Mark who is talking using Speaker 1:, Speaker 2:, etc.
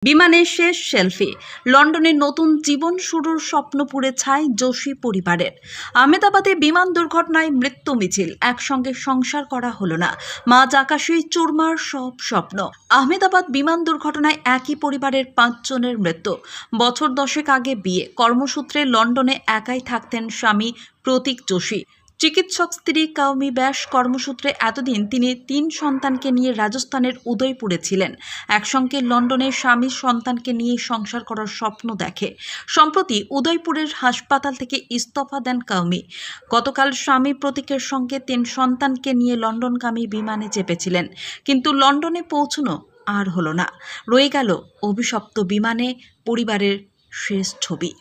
Speaker 1: বিমানে শেষ সেলফি। লন্ডনে নতুন জীবন শুরুর স্বপ্ন পুড়ে ছাই যোশী পরিবারের। আহমেদাবাদে বিমান দুর্ঘটনায় মৃত্যু মিছিল, একসঙ্গে সংসার করা হলো না, মাঝ আকাশেই চুরমার সব স্বপ্ন। আহমেদাবাদ বিমান দুর্ঘটনায় একই পরিবারের 5 জনের মৃত্যু। বছর 10 আগে বিয়ে, কর্মসূত্রে লন্ডনে একাই থাকতেন স্বামী প্রতীক যোশী। চিকিৎসক স্ত্রী কাউমি ব্যাস, কর্মসূত্রে এতদিন তিনি 3 সন্তানকে নিয়ে রাজস্থানের উদয়পুরে ছিলেন। একসঙ্গে লন্ডনে স্বামী সন্তানকে নিয়ে সংসার করার স্বপ্ন দেখে। সম্প্রতি উদয়পুরের হাসপাতাল থেকে ইস্তফা দেন কাউমি। গতকাল স্বামী প্রতীকের সঙ্গে 3 সন্তানকে নিয়ে লন্ডনগামী বিমানে চেপেছিলেন, কিন্তু লন্ডনে পৌঁছানো আর হলো না। রয়ে গেল অভিশপ্ত বিমানে পরিবারের শেষ ছবি।